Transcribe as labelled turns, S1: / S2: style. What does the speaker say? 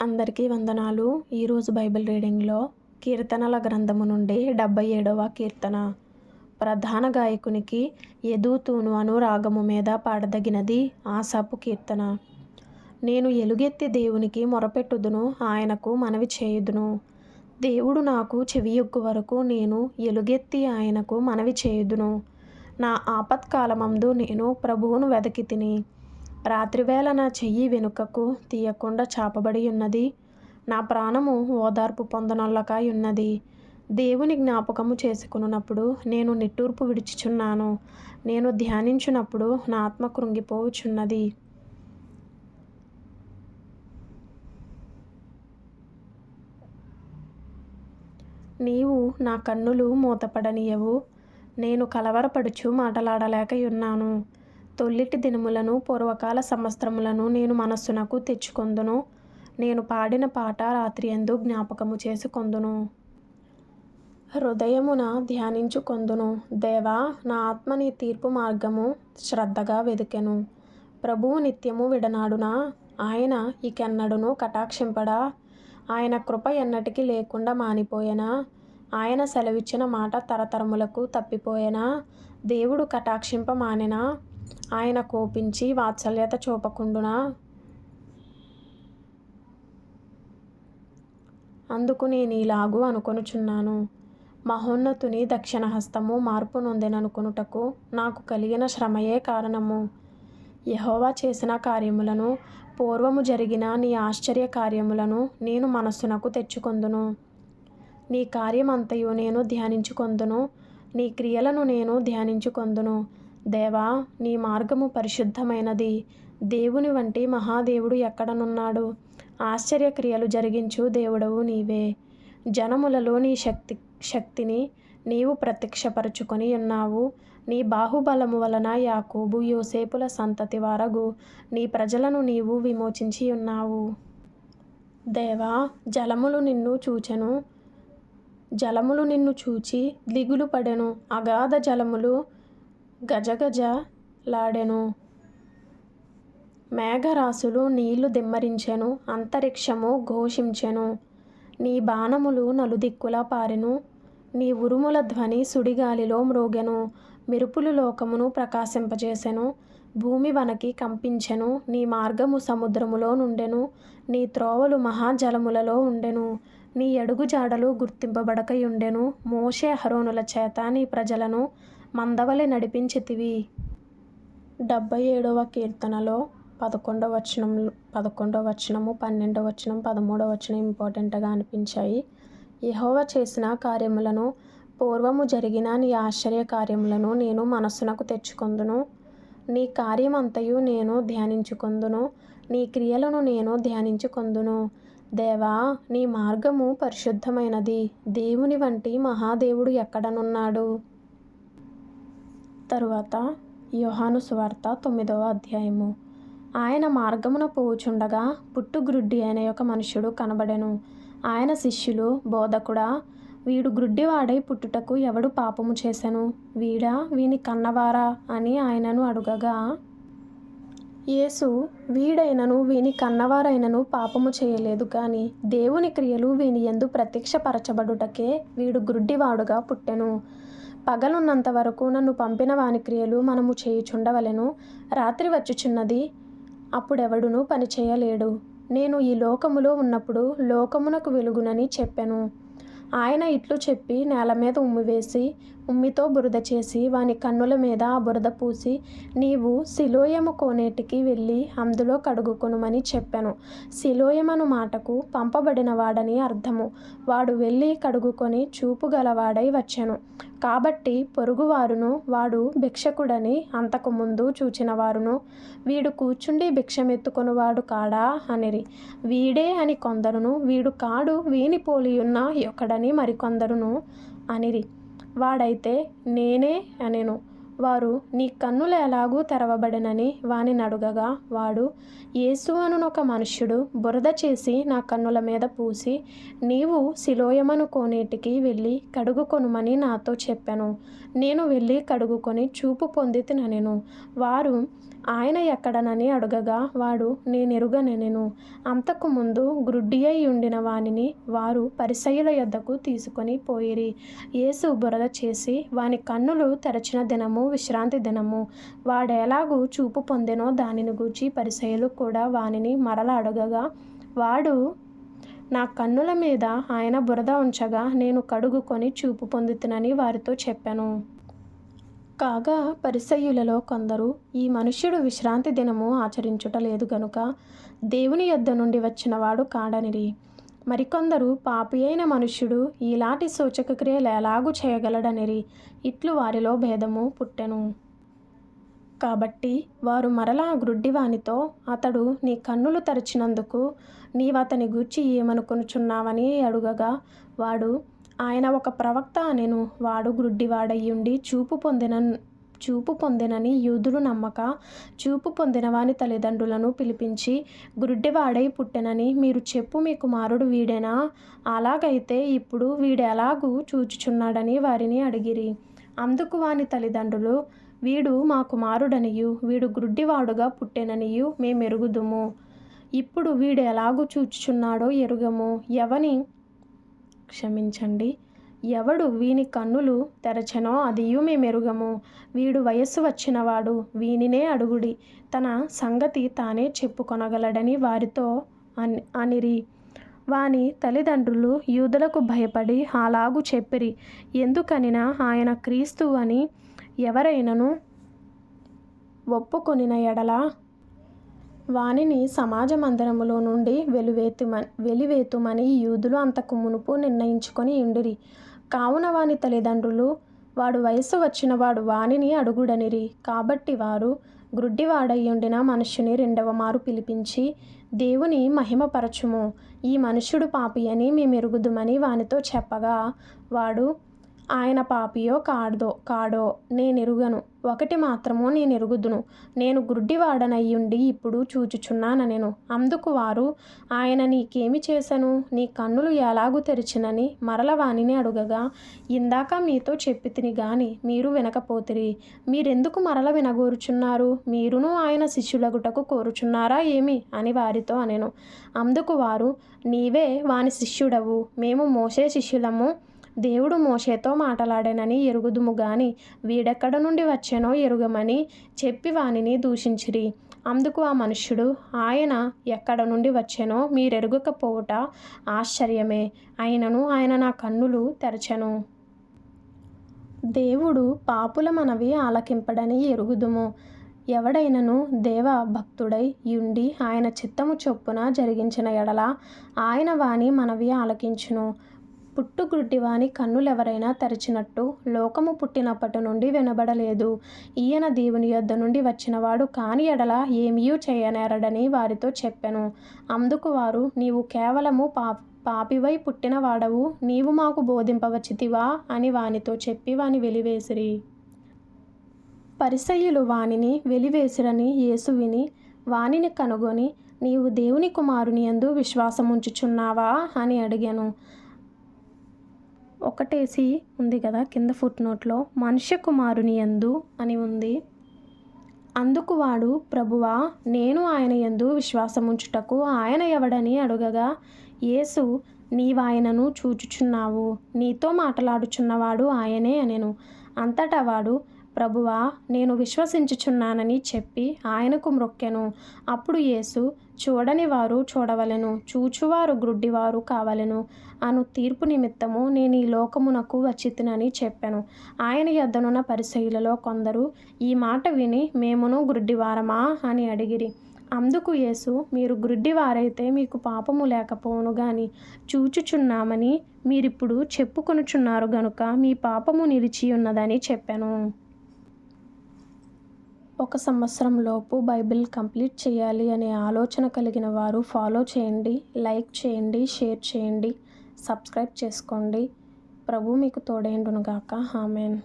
S1: అందరికీ వందనాలు. ఈరోజు బైబిల్ రీడింగ్లో కీర్తనల గ్రంథము నుండి 77వ కీర్తన. ప్రధాన గాయకునికి యెదూతూను అను రాగము మీద పాడదగినది ఆసాపు కీర్తన. నేను ఎలుగెత్తి దేవునికి మొరపెట్టుదును, ఆయనకు మనవి చేయుదును. దేవుడు నాకు చెవియొగ్గు వరకు నేను ఎలుగెత్తి ఆయనకు మనవి చేయుదును. నా ఆపత్కాలమందు నేను ప్రభువును వెదకి తిని. రాత్రివేళ నా చెయ్యి వెనుకకు తీయకుండా చాపబడి ఉన్నది. నా ప్రాణము ఓదార్పు పొందనొల్లకాయున్నది. దేవుని జ్ఞాపకము చేసుకున్నప్పుడు నేను నిట్టూర్పు విడుచుచున్నాను. నేను ధ్యానించున్నప్పుడు నా ఆత్మ కృంగిపోవుచున్నది. నీవు నా కన్నులు మూతపడనీయవు. నేను కలవరపడుచు మాటలాడలేకయున్నాను. తొల్లిటి దినములను పూర్వకాల సంవత్సరములను నేను మనస్సునకు తెచ్చుకొందును. నేను పాడిన పాట రాత్రియందు జ్ఞాపకము చేసుకొందును. హృదయమున ధ్యానించుకొందును. దేవా, నా ఆత్మ నీ తీర్పు మార్గము శ్రద్ధగా వెదికెను. ప్రభువు నిత్యము విడనాడునా? ఆయన ఇకెన్నడును కటాక్షింపడా? ఆయన కృప ఎన్నటికి లేకుండా మానిపోయెనా? ఆయన సెలవిచ్చిన మాట తరతరములకు తప్పిపోయెనా? దేవుడు కటాక్షింప మానెనా? ఆయన కోపించి వాత్సల్యత చూపకుండునా? అందుకు నేనీలాగు అనుకొనుచున్నాను. మహోన్నతుని దక్షిణ హస్తము మార్పు నొందెననుకొనుటకు నాకు కలిగిన శ్రమయే కారణము. యెహోవా చేసిన కార్యములను, పూర్వము జరిగిన నీ ఆశ్చర్య కార్యములను నేను మనస్సునకు తెచ్చుకొందును. నీ కార్యమంతయు నేను ధ్యానించుకొందును. నీ క్రియలను నేను ధ్యానించుకొందును. దేవా, నీ మార్గము పరిశుద్ధమైనది. దేవుని వంటి మహాదేవుడు ఎక్కడనున్నాడు? ఆశ్చర్యక్రియలు జరిగించు దేవుడవు నీవే. జనములలో నీ శక్తిని నీవు ప్రత్యక్షపరచుకొని ఉన్నావు. నీ బాహుబలము వలన యాకోబు యోసేపుల సంతతి వారగు నీ ప్రజలను నీవు విమోచించి ఉన్నావు. దేవా, జలములు నిన్ను చూచి దిగులు పడెను. అగాధ జలములు గజగజలాడెను. మేఘరాశులు నీళ్లు దిమ్మరించెను. అంతరిక్షము ఘోషించెను. నీ బాణములు నలుదిక్కులా పారెను. నీ ఉరుముల ధ్వని సుడిగాలిలో మ్రోగెను. మెరుపులు లోకమును ప్రకాశింపజేసెను. భూమి వణకి కంపించెను. నీ మార్గము సముద్రములో నుండెను. నీ త్రోవలు మహాజలములలో ఉండెను. నీ అడుగుజాడలు గుర్తింపబడకయుండెను. మోషే అహరోనుల చేత నీ ప్రజలను మందవలె నడిపించితివి. 77వ కీర్తనలో 11వ వచనము, 12వ వచనం, 13వ వచనం ఇంపార్టెంట్గా అనిపించాయి. యెహోవా చేసిన కార్యములను, పూర్వము జరిగిన నీ ఆశ్చర్య కార్యములను నేను మనస్సునకు తెచ్చుకొందును. నీ కార్యమంతయు నేను ధ్యానించుకొందును. నీ క్రియలను నేను ధ్యానించుకొందును. దేవా, నీ మార్గము పరిశుద్ధమైనది. దేవుని వంటి మహాదేవుడు ఎక్కడనున్నాడు? తరువాత యోహాను సువార్త 9వ అధ్యాయము. ఆయన మార్గమున పోవుచుండగా పుట్టుగ్రుడ్డి అయిన ఒక మనుష్యుడు కనబడెను. ఆయన శిష్యులు, బోధకుడా, వీడు గ్రుడ్డివాడై పుట్టుటకు ఎవడు పాపము చేసెను? వీడా, వీని కన్నవారా అని ఆయనను అడుగగా, యేసు, వీడైనను వీని కన్నవారైనను పాపము చేయలేదు గాని దేవుని క్రియలు వీని యందు ప్రత్యక్షపరచబడుటకే వీడు గ్రుడ్డివాడుగా పుట్టెను. పగలున్నంత వరకు నన్ను పంపిన వాని క్రియలు మనము చేయుచుండవలెను. రాత్రి వచ్చుచున్నది, అప్పుడెవడునూ పని చేయలేడు. నేను ఈ లోకములో ఉన్నప్పుడు లోకమునకు వెలుగునని చెప్పెను. ఆయన ఇట్లు చెప్పి నేల మీద ఉమ్మివేసి, ఉమ్మితో బురద చేసి వాని కన్నుల మీద ఆ బురద పూసి, నీవు సిలోయము కోనేటికి వెళ్ళి అందులో కడుగుకొనుమని చెప్పెను. సిలోయమను మాటకు పంపబడిన వాడని అర్థము. వాడు వెళ్ళి కడుగుకొని చూపు గలవాడై వచ్చెను. కాబట్టి పొరుగువారును, వాడు భిక్షకుడని అంతకుముందు చూచిన వారును, వీడు కూర్చుండి భిక్షమెత్తుకొనువాడు కాడా అనిరి. వీడే అని కొందరును, వీడు కాడు, వీని పోలియున్న యొక్కడని మరికొందరును అనిరి. వాడైతే నేనే అనెను. వారు, నీ కన్నులు ఎలాగూ తెరవబడెనని వాని నడుగగా, వాడు, యేసు అనునొక మనుష్యుడు బురద చేసి నా కన్నుల మీద పూసి, నీవు సిలోయమను కోనేటికి వెళ్ళి కడుగుకొనుమని నాతో చెప్పెను. నేను వెళ్ళి కడుగుకొని చూపు పొందితినెను. వారు, ఆయన ఎక్కడనని అడుగగా వాడు నేనెరుగనెనెను. అంతకు ముందు గ్రుడ్డి అయి ఉండిన వానిని వారు పరిసయ్యుల యొద్దకు తీసుకొని పోయిరి. యేసు బురద చేసి వాని కన్నులు తెరచిన దినము విశ్రాంతి దినము. వాడెలాగూ చూపు పొందెనో దానిని గూర్చి పరిసయ్యులు కూడా వానిని మరల అడుగగా వాడు నా కన్నుల మీద ఆయన బురద ఉంచగా నేను కడుగుకొని చూపు పొందుతునని వారితో చెప్పెను. కాగా పరిసయ్యులలో కొందరు ఈ మనుష్యుడు విశ్రాంతి దినము ఆచరించుట లేదు గనుక దేవుని యొద్ద నుండి వచ్చినవాడు కాడనిరి. మరికొందరు పాపి అయిన మనుష్యుడు ఈలాంటి సూచక క్రియలు ఎలాగూ చేయగలడనిరి. ఇట్లు వారిలో భేదము పుట్టెను. కాబట్టి వారు మరలా గ్రుడ్డివానితో అతడు నీ కన్నులు తెరచినందుకు నీవతని గూర్చి ఏమనుకొనుచున్నావని అడుగగా వాడు ఆయన ఒక ప్రవక్త అనెను. వాడు గ్రుడ్డివాడయ్యుండి చూపు పొందెనని యూదులు నమ్మక చూపు పొందిన వాని తల్లిదండ్రులను పిలిపించి గ్రుడ్డివాడై పుట్టెనని మీరు చెప్పు మీ కుమారుడు వీడేనా? అలాగైతే ఇప్పుడు వీడెలాగూ చూచుచున్నాడని వారిని అడిగిరి. అందుకు వాని తల్లిదండ్రులు వీడు మా కుమారుడనియు వీడు గ్రుడ్డివాడుగా పుట్టెననియు మేమెరుగుదుము. ఇప్పుడు వీడు ఎలాగూ చూచుచున్నాడో ఎరుగము. ఎవడు వీని కన్నులు తెరచెనో అదియు మేమెరుగము. వీడు వయస్సు వచ్చినవాడు, వీనినే అడుగుడి, తన సంగతి తానే చెప్పుకొనగలడని వారితో అనిరి. వాని తల్లిదండ్రులు యూదులకు భయపడి అలాగు చెప్పిరి. ఎందుకనినా ఆయన క్రీస్తు అని ఎవరైనను ఒప్పుకొనిన ఎడల వానిని సమాజ మందిరములో నుండి వెలివేతుమని యూదులు అంతకు మునుపు నిర్ణయించుకొని ఉండిరి. కావున వాని తల్లిదండ్రులు వాడు వయస్సు వచ్చినవాడు వానిని అడుగుడనిరి. కాబట్టి వారు గ్రుడ్డివాడయ్యుండిన మనుష్యుని రెండవ మారు పిలిపించి దేవుని మహిమపరచుము, ఈ మనుష్యుడు పాపి అని మేమెరుగుదుమని వానితో చెప్పగా వాడు ఆయన పాపియో కాడో నేనెరుగను. ఒకటి మాత్రము నేనెరుగుదును, నేను గ్రుడ్డివాడనయ్యుండి ఇప్పుడు చూచుచున్నానెను. అందుకు వారు ఆయన నీకేమి చేసెను? నీ కన్నులు ఎలాగూ తెరిచినని మరల వానిని అడుగగా ఇందాక మీతో చెప్పితిని గాని మీరు వినకపోతిరి. మీరెందుకు మరల వినగోరుచున్నారు? మీరును ఆయన శిష్యులగుటకు కోరుచున్నారా ఏమి అని వారితో అనెను. అందుకు వారు నీవే వాని శిష్యుడవు, మేము మోషే శిష్యులము. దేవుడు మోషేతో మాటలాడెనని ఎరుగుదుము గాని వీడెక్కడ నుండి వచ్చెనో ఎరుగమని చెప్పి వానిని దూషించిరి. అందుకు ఆ మనుష్యుడు ఆయన ఎక్కడ నుండి వచ్చెనో మీరెరుగకపోవుట ఆశ్చర్యమే, అయినను ఆయన నా కన్నులు తెరచెను. దేవుడు పాపుల మనవి ఆలకింపడని ఎరుగుదుము. ఎవడైనను దేవ భక్తుడై యుండి ఆయన చిత్తము చొప్పున జరిగించిన ఎడల ఆయన వాని మనవి ఆలకించును. పుట్టుగ్రుడ్డివాని కన్నులెవరైనా తెరచినట్టు లోకము పుట్టినప్పటి నుండి వినబడలేదు. ఈయన దేవుని యొద్ద నుండి వచ్చినవాడు కాని ఎడల ఏమీయూ చేయనేరడని వారితో చెప్పెను. అందుకు వారు నీవు కేవలము పాపివై పుట్టిన వాడవు, నీవు మాకు బోధింపవచ్చితివా అని వానితో చెప్పి వాని వెలివేసిరి. పరిసయ్యులు వానిని వెలివేసిరని యేసు విని వానిని కనుగొని నీవు దేవుని కుమారుని యందు విశ్వాసముంచుచున్నావా అని అడిగాను. ఒకటేసి ఉంది కదా కింద ఫుట్ నోట్లో మనుష్య కుమారుని యందు అని ఉంది. అందుకు వాడు ప్రభువా నేను ఆయన యందు విశ్వాసముంచుటకు ఆయన ఎవడని అడుగగా యేసు నీవాయనను చూచుచున్నావు, నీతో మాట్లాడుచున్నవాడు ఆయనే అనెను. అంతటా వాడు ప్రభువా నేను విశ్వసించుచున్నానని చెప్పి ఆయనకు మ్రొక్కెను. అప్పుడు యేసు చూడని వారు చూడవలెను, చూచువారు గ్రుడ్డివారు కావలెను అను తీర్పు నిమిత్తము నేను ఈ లోకమునకు వచ్చితినని చెప్పెను. ఆయన యొద్దనున్న పరిసయ్యులలో కొందరు ఈ మాట విని మేమును గ్రుడ్డివారమా అని అడిగిరి. అందుకు యేసు మీరు గ్రుడ్డివారైతే మీకు పాపము లేకపోవును గాని చూచుచున్నామని మీరిప్పుడు చెప్పుకొనుచున్నారు గనుక మీ పాపము నిలిచియున్నదని చెప్పెను. 1 సంవత్సరం లోపు బైబిల్ కంప్లీట్ చేయాలి అనే ఆలోచన కలిగిన వారు ఫాలో చేయండి, లైక్ చేయండి, షేర్ చేయండి, సబ్స్క్రైబ్ చేసుకోండి. ప్రభు మీకు తోడైండును గాక. ఆమేన్.